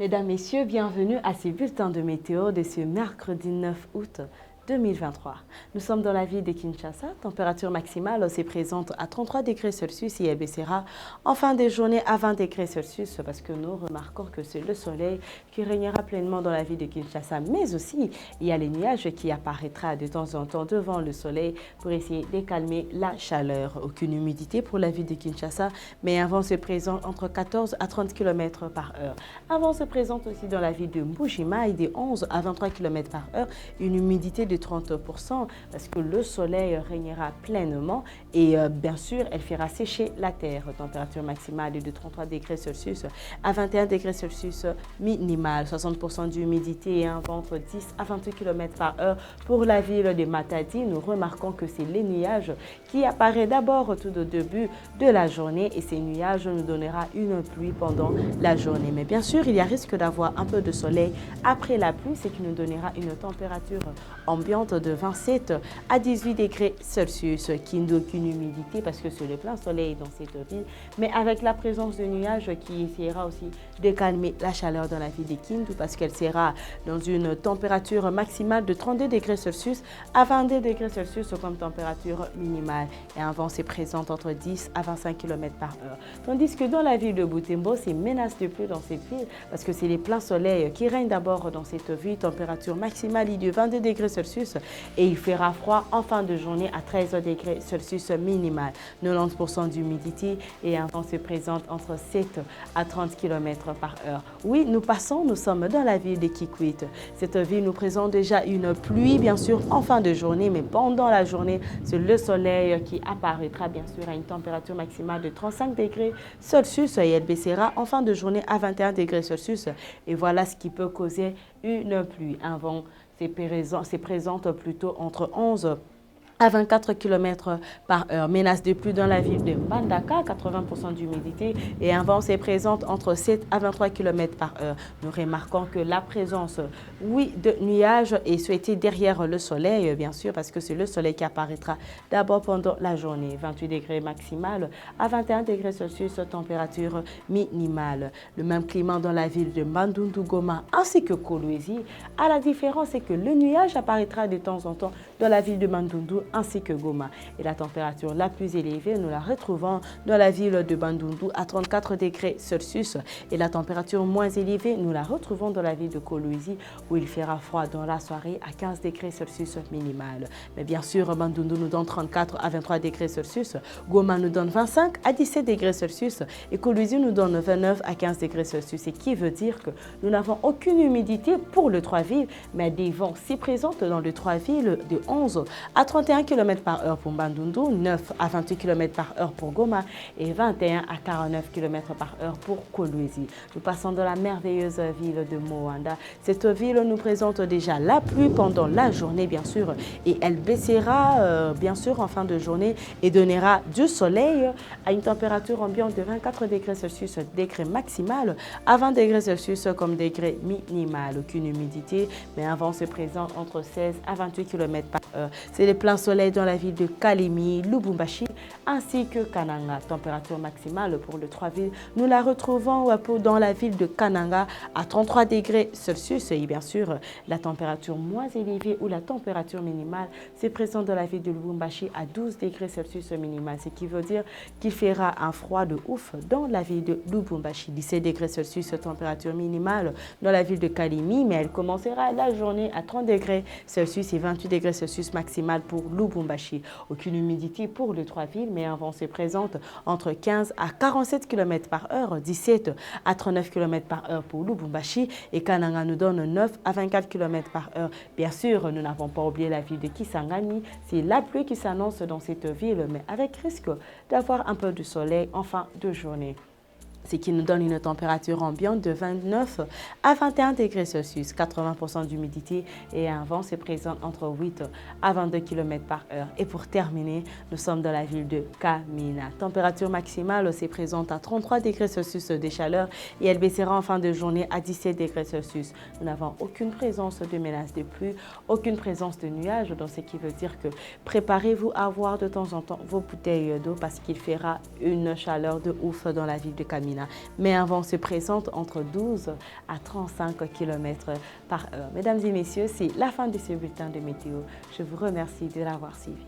Mesdames, Messieurs, bienvenue à ces bulletins de météo de ce mercredi 9 août 2023. Nous sommes dans la ville de Kinshasa. Température maximale s'est présente à 33 degrés Celsius et elle baissera en fin de journée à 20 degrés Celsius parce que nous remarquons que c'est le soleil qui régnera pleinement dans la ville de Kinshasa. Mais aussi, il y a les nuages qui apparaîtront de temps en temps devant le soleil pour essayer de calmer la chaleur. Aucune humidité pour la ville de Kinshasa, mais un vent se présente entre 14 à 30 km par heure. Un vent se présente aussi dans la ville de Mbuji-Mayi de 11 à 23 km par heure. Une humidité de 30% parce que le soleil régnera pleinement et bien sûr, elle fera sécher la terre. Température maximale est de 33 degrés Celsius à 21 degrés Celsius minimale. 60% d'humidité et un vent entre 10 à 28 km par heure pour la ville de Matadi. Nous remarquons que c'est les nuages qui apparaissent d'abord tout au début de la journée et ces nuages nous donnera une pluie pendant la journée. Mais bien sûr, il y a risque d'avoir un peu de soleil après la pluie, ce qui nous donnera une température ambiante de 27 à 18 degrés Celsius, qui n'a aucune humidité parce que c'est le plein soleil dans cette ville, mais avec la présence de nuages qui essaiera aussi de calmer la chaleur dans la ville de Kindu parce qu'elle sera dans une température maximale de 32 degrés Celsius à 22 degrés Celsius comme température minimale et un vent se présente entre 10 à 25 km par heure. Tandis que dans la ville de Butembo, c'est menace de pluie dans cette ville parce que c'est les pleins soleils qui règnent d'abord dans cette ville. Température maximale est de 22 degrés Celsius et il fera froid en fin de journée à 13 degrés Celsius minimal. 90% d'humidité et un vent se présente entre 7 à 30 km par heure. Oui, nous sommes dans la ville de Kikwit. Cette ville nous présente déjà une pluie, bien sûr, en fin de journée, mais pendant la journée, c'est le soleil qui apparaîtra, bien sûr, à une température maximale de 35 degrés Celsius et elle baissera en fin de journée à 21 degrés Celsius. Et voilà ce qui peut causer une pluie. Un vent se présente plutôt entre 11 à 24 km par heure. Menace de pluie dans la ville de Mbandaka, 80% d'humidité et un vent se présente entre 7 à 23 km par heure. Nous remarquons que la présence, oui, de nuages est souhaitée derrière le soleil, bien sûr, parce que c'est le soleil qui apparaîtra d'abord pendant la journée. 28 degrés maximal à 21 degrés Celsius, température minimale. Le même climat dans la ville de Bandundu Goma ainsi que Kolwezi. À la différence, c'est que le nuage apparaîtra de temps en temps dans la ville de Bandundu ainsi que Goma. Et la température la plus élevée, nous la retrouvons dans la ville de Bandundu à 34 degrés Celsius. Et la température moins élevée, nous la retrouvons dans la ville de Kolwezi où il fera froid dans la soirée à 15 degrés Celsius minimal. Mais bien sûr, Bandundu nous donne 34 à 23 degrés Celsius. Goma nous donne 25 à 17 degrés Celsius. Et Kolwezi nous donne 29 à 15 degrés Celsius. Et qui veut dire que nous n'avons aucune humidité pour le Trois-Villes, mais des vents si présents dans le Trois-Villes de 11 à 31 km par heure pour Bandundu, 9 à 28 km par heure pour Goma et 21 à 49 km par heure pour Kolwezi. Nous passons dans la merveilleuse ville de Moanda. Cette ville nous présente déjà la pluie pendant la journée, bien sûr, et elle baissera, bien sûr, en fin de journée et donnera du soleil à une température ambiante de 24 degrés Celsius, degré maximal, à 20 degrés Celsius comme degré minimal. Aucune humidité, mais un vent se présente entre 16 à 28 km par heure. C'est le plein soleil dans la ville de Kalemi, Lubumbashi ainsi que Kananga. Température maximale pour le Trois-Villes, nous la retrouvons dans la ville de Kananga à 33 degrés Celsius et bien sûr la température moins élevée ou la température minimale se présente dans la ville de Lubumbashi à 12 degrés Celsius minimal, ce qui veut dire qu'il fera un froid de ouf dans la ville de Lubumbashi. 17 degrés Celsius température minimale dans la ville de Kalemi, mais elle commencera la journée à 30 degrés Celsius et 28 degrés Celsius maximal pour Lubumbashi. Aucune humidité pour les trois villes, mais un vent se présente entre 15 à 47 km par heure, 17 à 39 km par heure pour Lubumbashi et Kananga nous donne 9 à 24 km par heure. Bien sûr, nous n'avons pas oublié la ville de Kisangani. C'est la pluie qui s'annonce dans cette ville, mais avec risque d'avoir un peu de soleil en fin de journée. Ce qui nous donne une température ambiante de 29 à 21 degrés Celsius, 80% d'humidité et un vent se présente entre 8 à 22 km par heure. Et pour terminer, nous sommes dans la ville de Kamina. Température maximale se présente à 33 degrés Celsius de chaleur et elle baissera en fin de journée à 17 degrés Celsius. Nous n'avons aucune présence de menace de pluie, aucune présence de nuages, donc ce qui veut dire que préparez-vous à avoir de temps en temps vos bouteilles d'eau parce qu'il fera une chaleur de ouf dans la ville de Kamina. féminin, mais un vent se présente entre 12 à 35 km/h. Mesdames et messieurs, c'est la fin de ce bulletin de météo. Je vous remercie de l'avoir suivi.